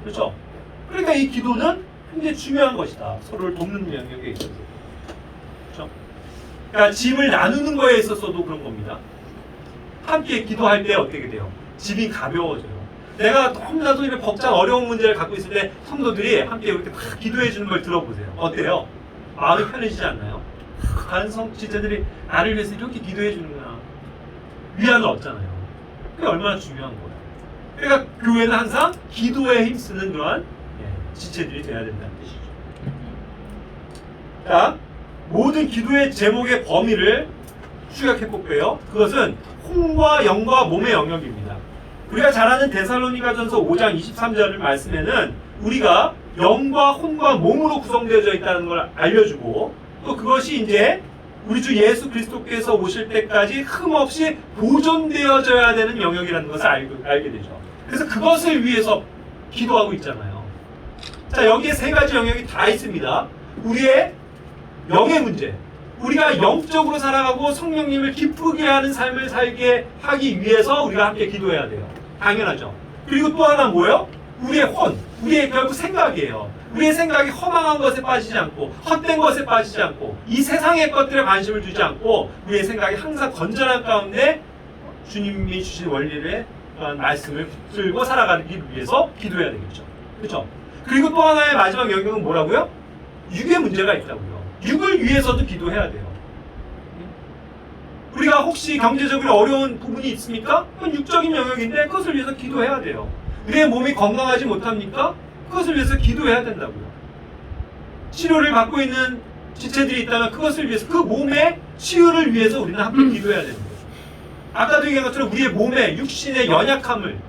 S1: 그렇죠? 그러니까 이 기도는 굉장히 중요한 것이다. 서로를 돕는 영역에 있어서. 그렇죠? 그러니까 짐을 나누는 거에 있어서도 그런 겁니다. 함께 기도할 때 어떻게 돼요? 짐이 가벼워져요. 내가 너무나도 이런 벅찬 어려운 문제를 갖고 있을 때 성도들이 함께 이렇게 막 기도해 주는 걸 들어보세요. 어때요? 마음이 편해지지 않나요? 다른 지체들이 나를 위해서 이렇게 기도해 주는구나. 위안을 얻잖아요. 그게 얼마나 중요한 거예요. 그러니까 교회는 항상 기도에 힘쓰는 그러한 지체들이 돼야 된다는 뜻이죠. 자, 모든 기도의 제목의 범위를 추격해 볼게요. 그것은 혼과 영과 몸의 영역입니다. 우리가 잘 아는 데살로니가전서 5장 23절 말씀에는 우리가 영과 혼과 몸으로 구성되어져 있다는 걸 알려주고, 또 그것이 이제 우리 주 예수 그리스도께서 오실 때까지 흠없이 보존되어져야 되는 영역이라는 것을 알게 되죠. 그래서 그것을 위해서 기도하고 있잖아요. 자, 여기에 세 가지 영역이 다 있습니다. 우리의 영의 문제, 우리가 영적으로 살아가고 성령님을 기쁘게 하는 삶을 살게 하기 위해서 우리가 함께 기도해야 돼요. 당연하죠. 그리고 또 하나 뭐예요? 우리의 혼, 우리의 결국 생각이에요. 우리의 생각이 허망한 것에 빠지지 않고 헛된 것에 빠지지 않고 이 세상의 것들에 관심을 두지 않고 우리의 생각이 항상 건전한 가운데 주님이 주신 원리를 말씀을 붙들고 살아가기 위해서 기도해야 되겠죠. 그렇죠? 그리고 또 하나의 마지막 영역은 뭐라고요? 육의 문제가 있다고요. 육을 위해서도 기도해야 돼요. 우리가 혹시 경제적으로 어려운 부분이 있습니까? 그건 육적인 영역인데 그것을 위해서 기도해야 돼요. 우리의 몸이 건강하지 못합니까? 그것을 위해서 기도해야 된다고요. 치료를 받고 있는 지체들이 있다면 그것을 위해서, 그 몸의 치유를 위해서 우리는 함께 기도해야 되는 거죠. 아까도 얘기한 것처럼 우리의 몸의 육신의 연약함을,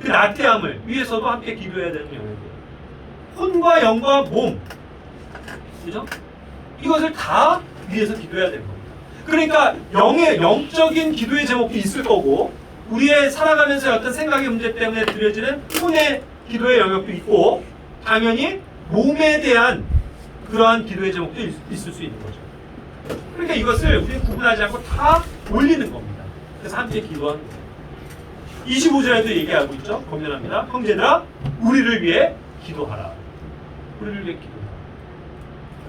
S1: 그 나태함을 위해서도 함께 기도해야 되는 영역이에요. 혼과 영과 몸, 그죠? 이것을 다 위해서 기도해야 되는 겁니다. 그러니까 영적인 기도의 제목도 있을 거고, 우리의 살아가면서 어떤 생각의 문제 때문에 드려지는 혼의 기도의 영역도 있고, 당연히 몸에 대한 그러한 기도의 제목도 있을 수 있는 거죠. 그러니까 이것을 우리는 구분하지 않고 다 올리는 겁니다. 그래서 함께 기도하는 거예요. 25절에도 얘기하고 있죠. 권면합니다. 형제들아, 우리를 위해 기도하라. 우리를 위해 기도하라.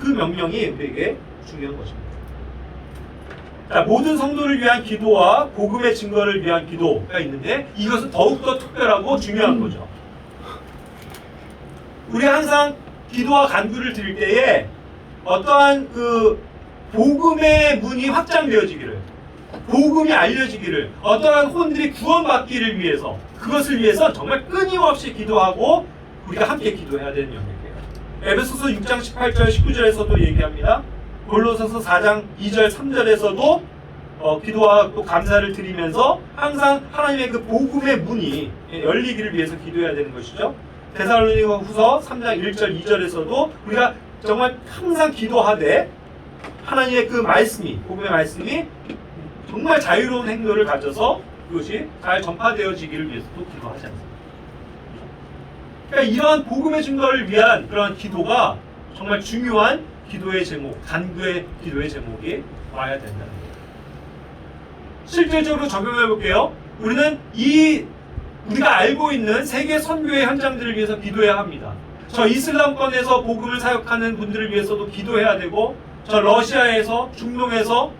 S1: 그 명령이 우리에게 중요한 것입니다. 자, 모든 성도를 위한 기도와 복음의 증거를 위한 기도가 있는데, 이것은 더욱더 특별하고 중요한 거죠. 우리 항상 기도와 간구를 드릴 때에 어떠한 그 복음의 문이 확장되어지기를, 복음이 알려지기를, 어떠한 혼들이 구원받기를 위해서, 그것을 위해서 정말 끊임없이 기도하고 우리가 함께 기도해야 되는 영역이에요. 에베소서 6장 18절 19절에서도 얘기합니다. 골로새서 4장 2절 3절에서도 기도와 또 감사를 드리면서 항상 하나님의 그 복음의 문이 열리기를 위해서 기도해야 되는 것이죠. 데살로니가 후서 3장 1절 2절에서도 우리가 정말 항상 기도하되 하나님의 그 말씀이, 복음의 말씀이 정말 자유로운 행로를 가져서 그것이 잘 전파되어지기를 위해서도 기도하지 않습니다. 그러니까 이러한 복음의 증거를 위한 그런 기도가 정말 중요한 기도의 제목, 간구의 기도의 제목이 와야 된다는 거예요. 실질적으로 적용해 볼게요. 우리는 우리가 알고 있는 세계 선교의 현장들을 위해서 기도해야 합니다. 저 이슬람권에서 복음을 사역하는 분들을 위해서도 기도해야 되고, 저 러시아에서, 중동에서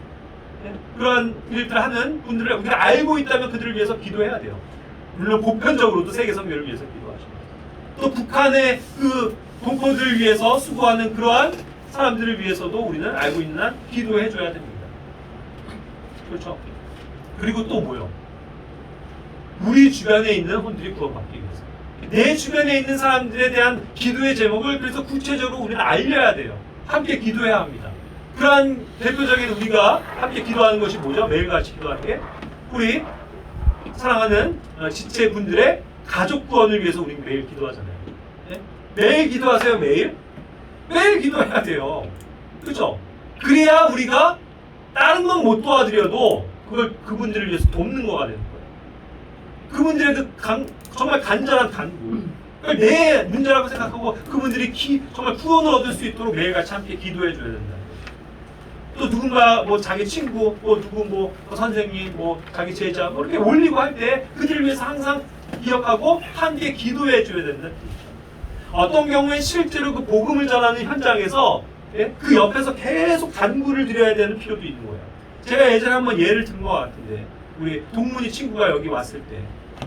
S1: 그런 일들을 하는 분들을 우리가 알고 있다면 그들을 위해서 기도해야 돼요. 물론 보편적으로도 세계 선교를 위해서 기도하십니다. 또 북한의 그 동포들을 위해서 수고하는 그러한 사람들을 위해서도 우리는 알고 있는 한 기도해 줘야 됩니다. 그렇죠? 그리고 또 뭐요? 우리 주변에 있는 혼들이 구원받기 위해서, 내 주변에 있는 사람들에 대한 기도의 제목을 그래서 구체적으로 우리는 알려야 돼요. 함께 기도해야 합니다. 그러한 대표적인 우리가 함께 기도하는 것이 뭐죠? 매일같이 기도하는 게 우리 사랑하는 지체분들의 가족 구원을 위해서 우리 매일 기도하잖아요. 네? 매일 기도하세요. 매일 기도해야 돼요. 그렇죠? 그래야 우리가 다른 건 못 도와드려도 그분들을 위해서 돕는 거가 되는 거예요. 그분들의 그 정말 간절한 간구, 그러니까 내 문제라고 생각하고 그분들이 정말 구원을 얻을 수 있도록 매일같이 함께 기도해 줘야 된다. 또 누군가 뭐 자기 친구, 뭐 누구 뭐 선생님, 뭐 자기 제자 뭐 이렇게 올리고 할 때 그들을 위해서 항상 기억하고 함께 기도해 줘야 된다는 뜻이죠. 어떤 경우에 실제로 그 복음을 전하는 현장에서 그 옆에서 계속 간구를 드려야 되는 필요도 있는 거예요. 제가 예전에 한번 예를 든 것 같은데, 우리 동문이 친구가 여기 왔을 때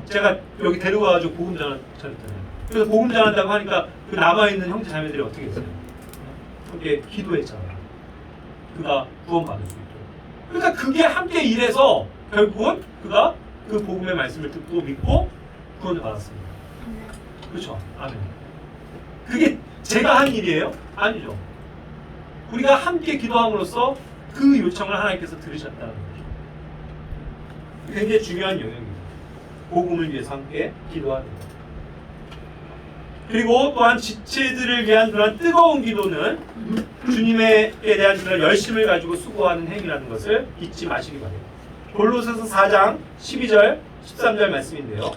S1: 제가 여기 데려가가지고 복음 전했잖아요. 그래서 복음 전한다고 하니까 그 남아있는 형제 자매들이 어떻게 했어요? 함께 기도했잖아요. 그가 구원받을 수 있도록. 그러니까 그게 함께 일해서 결국은 그가 그 복음의 말씀을 듣고 믿고 구원을 받았습니다. 그렇죠? 아멘. 그게 제가 한 일이에요? 아니죠. 우리가 함께 기도함으로써 그 요청을 하나님께서 들으셨다는 거죠. 굉장히 중요한 영역입니다. 복음을 위해서 함께 기도하는 것. 그리고 또한 지체들을 위한 그런 뜨거운 기도는 주님에 대한 그런 열심을 가지고 수고하는 행위라는 것을 잊지 마시기 바랍니다. 골로새서 4장 12절 13절 말씀인데요.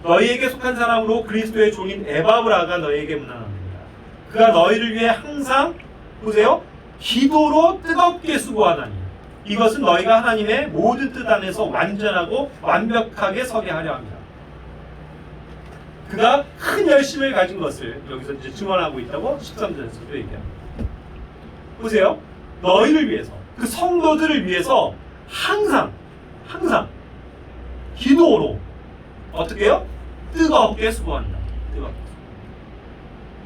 S1: 너희에게 속한 사람으로 그리스도의 종인 에바브라가 너희에게 문안합니다. 그가 너희를 위해 항상 보세요. 기도로 뜨겁게 수고하나니 이것은 너희가 하나님의 모든 뜻 안에서 완전하고 완벽하게 서게 하려 합니다. 그가 큰 열심을 가진 것을 여기서 이제 증언하고 있다고 13절에서도 얘기합니다. 보세요. 너희를 위해서, 그 성도들을 위해서 항상 기도로 어떻게 해요? 뜨겁게 수고한다. 뜨겁게.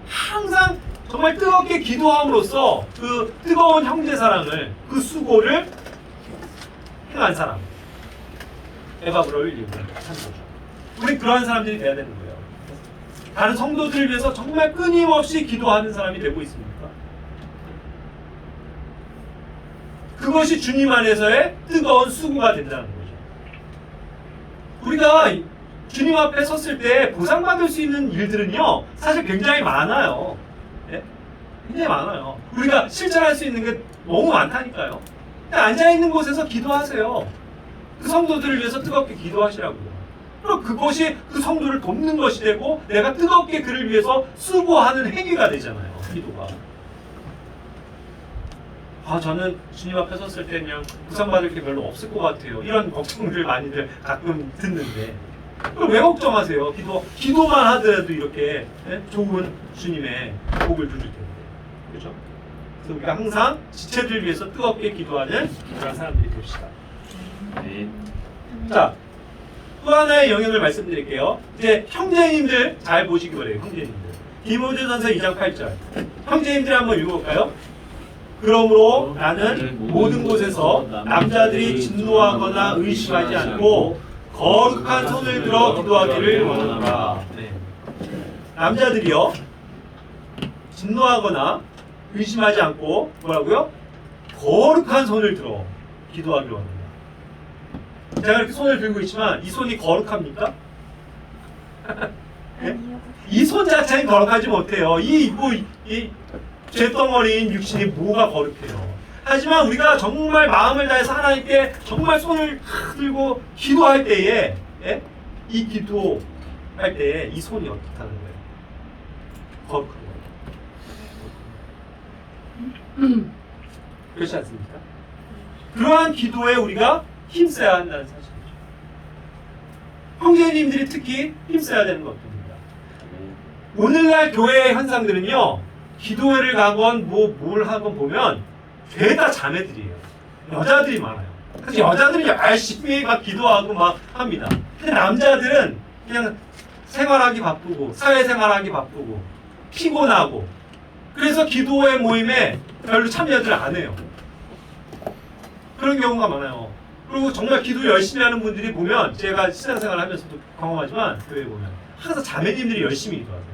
S1: 항상 정말 뜨겁게 기도함으로써 그 뜨거운 형제 사랑을, 그 수고를 행한 사람, 에바브라를 얘기하는 거죠. 우리 그러한 사람들이 돼야 되는 거예요. 다른 성도들을 위해서 정말 끊임없이 기도하는 사람이 되고 있습니까? 그것이 주님 안에서의 뜨거운 수고가 된다는 거죠. 우리가 주님 앞에 섰을 때 보상받을 수 있는 일들은요, 사실 굉장히 많아요. 예? 굉장히 많아요. 우리가 실천할 수 있는 게 너무 많다니까요. 앉아있는 곳에서 기도하세요. 그 성도들을 위해서 뜨겁게 기도하시라고요. 그럼 그것이 그 성도를 돕는 것이 되고 내가 뜨겁게 그를 위해서 수고하는 행위가 되잖아요. 기도가. 저는 주님 앞에 섰을 때 그냥 보상받을 게 별로 없을 것 같아요. 이런 걱정들 많이들 가끔 듣는데 그럼 왜 걱정하세요? 기도만 하더라도 이렇게 좋은 주님의 복을 누릴 텐데. 그렇죠? 그래서 우리가 항상 지체들 위해서 뜨겁게 기도하는 그런 사람들이 됩시다.
S3: 네.
S1: 자, 또 하나의 영역을 말씀드릴게요. 이제 형제님들 잘 보시기 바래요. 형제님들. 디모데전서 2장 8절. 형제님들 한번 읽어볼까요? 그러므로 나는 모든 곳에서 남자들이 진노하거나 의심하지 않고 거룩한 손을 들어 기도하기를 원하노라. 네. 남자들이요, 진노하거나 의심하지 않고 뭐라고요? 거룩한 손을 들어 기도하기를 원합니다. 제가 이렇게 손을 들고 있지만 이 손이 거룩합니까? 네? 이 손 자체는 거룩하지 못해요. 이 죄덩어리인 육신이 뭐가 거룩해요. 하지만 우리가 정말 마음을 다해서 하나님께 정말 손을 들고 기도할 때에, 예? 이 기도할 때에 이 손이 어떻다는 거예요? 거룩한 거예요. 그렇지 않습니까? 그러한 기도에 우리가 힘써야 한다는 사실이죠. 형제님들이 특히 힘써야 되는 것입니다. 오늘날 교회의 현상들은요, 기도회를 가건 뭘 하건 보면 죄다 자매들이에요. 여자들이 많아요. 그래서 여자들이 열심히 막 기도하고 막 합니다. 근데 남자들은 그냥 생활하기 바쁘고 사회생활하기 바쁘고 피곤하고 그래서 기도회 모임에 별로 참여들 안 해요. 그런 경우가 많아요. 그리고 정말 기도 열심히 하는 분들이 보면 제가 신앙생활 하면서도 경험하지만 교회에 보면 항상 자매님들이 열심히 기도하세요.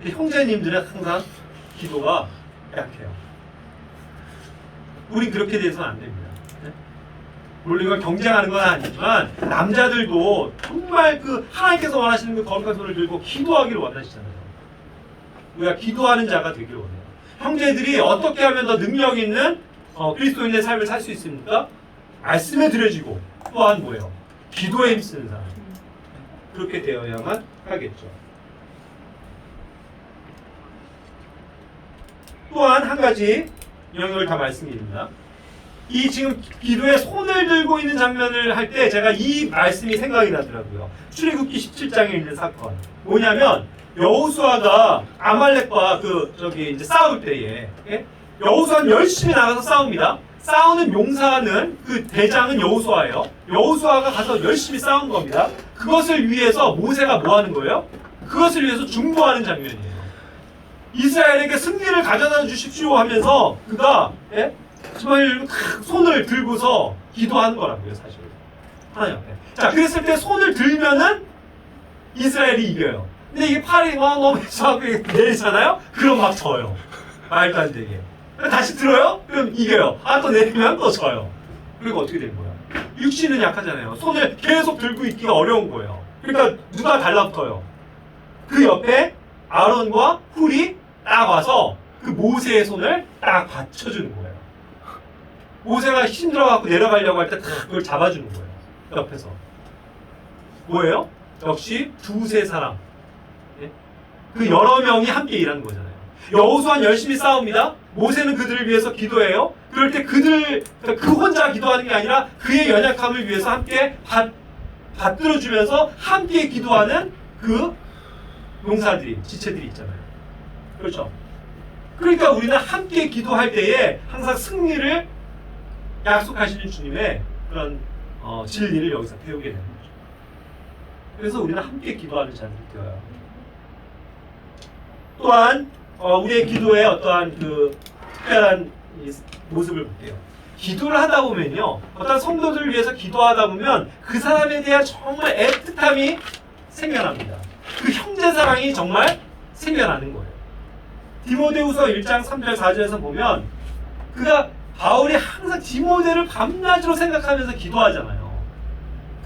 S1: 근데 형제님들은 항상 기도가 약해요. 우린 그렇게 돼서는 안 됩니다. 물론 이건 경쟁하는 건 아니지만 남자들도 정말 그 하나님께서 원하시는 그 거룩한 손을 들고 기도하기를 원하시잖아요. 우리가 기도하는 자가 되기를 원해요. 형제들이 어떻게 하면 더 능력 있는 그리스도인의 삶을 살 수 있습니까? 말씀에 들여지고 또한 뭐예요? 기도에 힘쓰는 사람. 그렇게 되어야만 하겠죠. 또한 한 가지 영역을 다 말씀드립니다. 이 지금 기도에 손을 들고 있는 장면을 할 때 제가 이 말씀이 생각이 나더라고요. 출애굽기 17장에 있는 사건. 뭐냐면 여호수아가 아말렉과 이제 싸울 때에 여호수아는 열심히 나가서 싸웁니다. 싸우는 용사는 그 대장은 여호수아예요. 여호수아가 가서 열심히 싸운 겁니다. 그것을 위해서 모세가 뭐 하는 거예요? 그것을 위해서 중보하는 장면이에요. 이스라엘에게 승리를 가져다 주십시오 하면서 그가 정말 손을 들고서 기도하는 거라고요, 사실. 하나님 앞에. 자, 그랬을 때 손을 들면은 이스라엘이 이겨요. 근데 이게 팔이 너무 내리잖아요? 그럼 막 져요. 말도 안 되게. 다시 들어요? 그럼 이겨요. 또 내리면 또 져요. 그리고 어떻게 되는 거야? 육신은 약하잖아요. 손을 계속 들고 있기가 어려운 거예요. 그러니까 누가 달라붙어요? 그 옆에 아론과 훌이 딱 와서 그 모세의 손을 딱 받쳐주는 거예요. 모세가 힘들어갖고 내려가려고 할 때 그걸 잡아주는 거예요. 옆에서. 뭐예요? 역시 두세 사람. 그 여러 명이 함께 일하는 거잖아요. 여호수아는 열심히 싸웁니다. 모세는 그들을 위해서 기도해요. 그럴 때 그 혼자 기도하는 게 아니라 그의 연약함을 위해서 함께 받들어주면서 함께 기도하는 그 용사들이, 지체들이 있잖아요. 그렇죠? 그러니까 우리는 함께 기도할 때에 항상 승리를 약속하시는 주님의 그런 진리를 여기서 배우게 되는 거죠. 그래서 우리는 함께 기도하는 자들이 되어야 합니다. 또한 우리의 기도에 어떠한 그 특별한 모습을 볼게요. 기도를 하다 보면요, 어떤 성도들을 위해서 기도하다 보면 그 사람에 대한 정말 애틋함이 생겨납니다. 그 형제 사랑이 정말 생겨나는 거예요. 디모데후서 1장 3절 4절에서 보면 바울이 항상 디모데를 밤낮으로 생각하면서 기도하잖아요.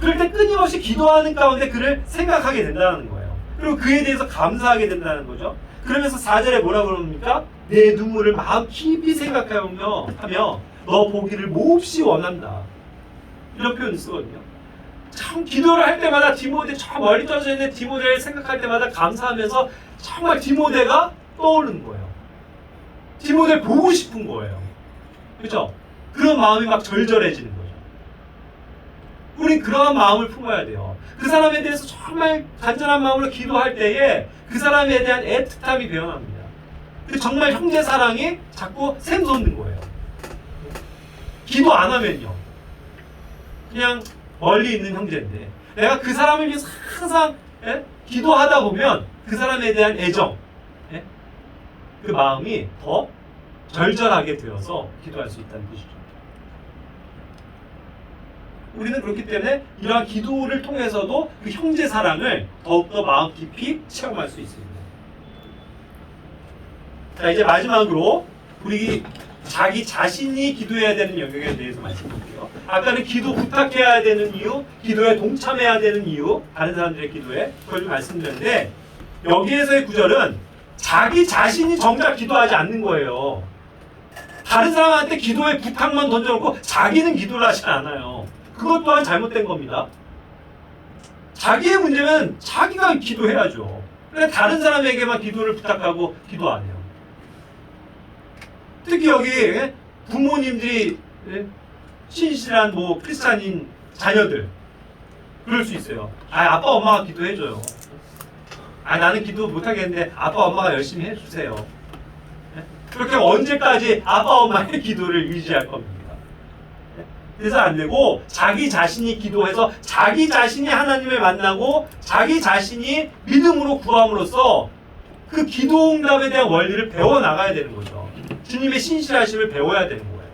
S1: 그럴 때 끊임없이 기도하는 가운데 그를 생각하게 된다는 거예요. 그리고 그에 대해서 감사하게 된다는 거죠. 그러면서 4절에 뭐라고 그럽니까? 내 눈물을 마음 깊이 생각하며 너 보기를 몹시 원한다. 이런 표현을 쓰거든요. 참 기도를 할 때마다 디모데 저 멀리 떨어져 있는 디모데를 생각할 때마다 감사하면서 정말 디모데가 떠오르는 거예요. 디모데를 보고 싶은 거예요. 그렇죠? 그런 마음이 막 절절해지는 거죠. 우린 그러한 마음을 품어야 돼요. 그 사람에 대해서 정말 간절한 마음으로 기도할 때에 그 사람에 대한 애틋함이 배어납니다. 정말 형제 사랑이 자꾸 샘솟는 거예요. 기도 안 하면요. 그냥 멀리 있는 형제인데 내가 그 사람을 위해서 항상 기도하다 보면 그 사람에 대한 애정, 그 마음이 더 절절하게 되어서 기도할 수 있다는 뜻이죠. 우리는 그렇기 때문에 이러한 기도를 통해서도 그 형제 사랑을 더욱더 마음 깊이 체험할 수 있습니다. 자, 이제 마지막으로 우리 자기 자신이 기도해야 되는 영역에 대해서 말씀드릴게요. 아까는 기도 부탁해야 되는 이유, 기도에 동참해야 되는 이유, 다른 사람들의 기도에 그걸 좀 말씀드렸는데 여기에서의 구절은 자기 자신이 정작 기도하지 않는 거예요. 다른 사람한테 기도의 부탁만 던져놓고 자기는 기도를 하지 않아요. 그것 또한 잘못된 겁니다. 자기의 문제면 자기가 기도해야죠. 그런데 다른 사람에게만 기도를 부탁하고 기도 안 해요. 특히 여기 부모님들이 신실한 크리스찬인 자녀들 그럴 수 있어요. 아빠 엄마가 기도해줘요. 나는 기도 못하겠는데 아빠 엄마가 열심히 해주세요. 그렇게 언제까지 아빠 엄마의 기도를 유지할 겁니다. 그래서 안 되고 자기 자신이 기도해서 자기 자신이 하나님을 만나고 자기 자신이 믿음으로 구함으로써 그 기도 응답에 대한 원리를 배워나가야 되는 거죠. 주님의 신실하심을 배워야 되는 거예요.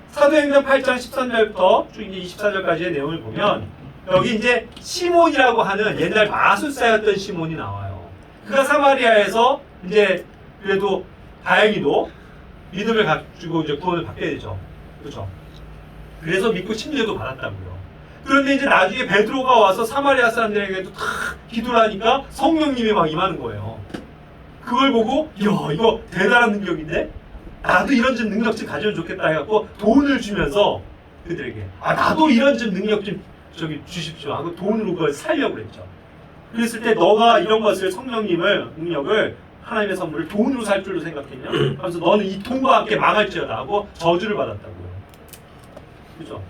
S1: 사도행전 8장 13절부터 쭉 이제 24절까지의 내용을 보면 여기 이제 시몬이라고 하는 옛날 마술사였던 시몬이 나와요. 그가 사마리아에서 이제 그래도 다행히도 믿음을 가지고 이제 구원을 받게 되죠. 그렇죠? 그래서 믿고 침례도 받았다고요. 그런데 이제 나중에 베드로가 와서 사마리아 사람들에게도 다 기도를 하니까 성령님이 막 임하는 거예요. 그걸 보고 이야 이거 대단한 능력인데 나도 이런 좀 능력 좀 가지면 좋겠다 해갖고 돈을 주면서 그들에게 나도 이런 좀 능력 좀 주십시오 하고 돈으로 그걸 살려고 그랬죠. 그랬을 때 너가 이런 것을 성령님을 능력을 하나님의 선물을 돈으로 살 줄로 생각했냐? 하면서 너는 이 돈과 함께 망할지어다 하고 저주를 받았다고요. 그렇죠?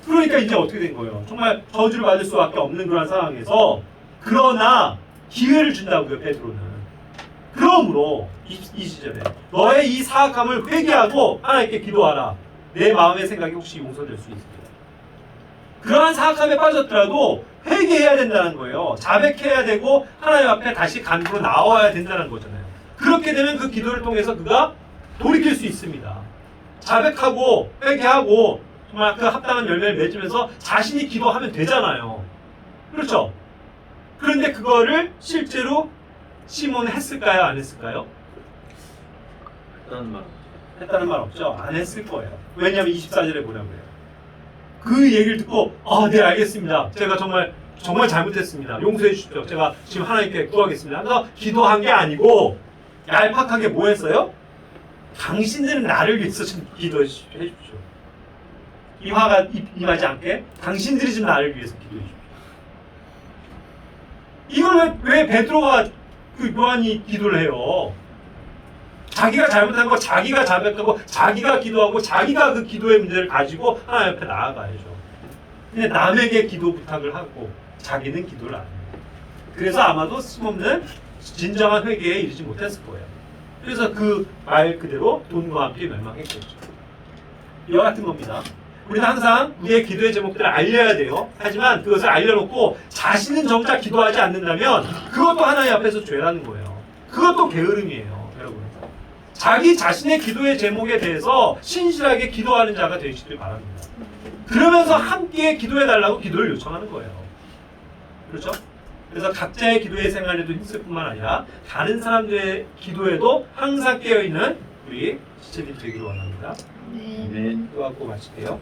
S1: 그러니까 이제 어떻게 된 거예요? 정말 저주를 받을 수밖에 없는 그런 상황에서 그러나 기회를 준다고요, 베드로는. 그러므로 이 시절에 너의 이 사악함을 회개하고 하나님께 기도하라. 내 마음의 생각이 혹시 용서될 수 있습니다. 그러한 사악함에 빠졌더라도 회개해야 된다는 거예요. 자백해야 되고 하나님 앞에 다시 간구로 나와야 된다는 거잖아요. 그렇게 되면 그 기도를 통해서 그가 돌이킬 수 있습니다. 자백하고 회개하고 정말 그 합당한 열매를 맺으면서 자신이 기도하면 되잖아요. 그렇죠? 그런데 그거를 실제로 시몬은 했을까요? 안 했을까요? 했다는 말 없죠? 안 했을 거예요. 왜냐하면 24절에 뭐라고 해요? 그 얘기를 듣고 네 알겠습니다. 제가 정말 잘못했습니다. 용서해 주십시오. 제가 지금 하나님께 구하겠습니다. 하면서 기도한 게 아니고 얄팍하게 뭐 했어요? 당신들은 나를 위해서 좀 기도해 주십시오. 이 화가 임하지 않게 당신들이 좀 나를 위해서 기도해 주십시오. 이걸 왜 베드로가 요한이 기도를 해요? 자기가 잘못한 거 자기가 자백하고 자기가 기도하고 자기가 그 기도의 문제를 가지고 하나님 앞에 나아가야죠. 근데 남에게 기도 부탁을 하고 자기는 기도를 안 해요. 그래서 아마도 시몬은 진정한 회개에 이르지 못했을 거예요. 그래서 그 말 그대로 돈과 함께 멸망했겠죠. 이와 같은 겁니다. 우리는 항상 우리의 기도의 제목들을 알려야 돼요. 하지만 그것을 알려놓고 자신은 정작 기도하지 않는다면 그것도 하나님 앞에서 죄라는 거예요. 그것도 게으름이에요. 여러분, 자기 자신의 기도의 제목에 대해서 신실하게 기도하는 자가 되시길 바랍니다. 그러면서 함께 기도해달라고 기도를 요청하는 거예요. 그렇죠? 그래서 각자의 기도의 생활에도 힘쓸 뿐만 아니라 다른 사람들의 기도에도 항상 깨어있는 우리 지체들이 되기를 원합니다.
S2: 네.
S1: 기도하고 마칠게요.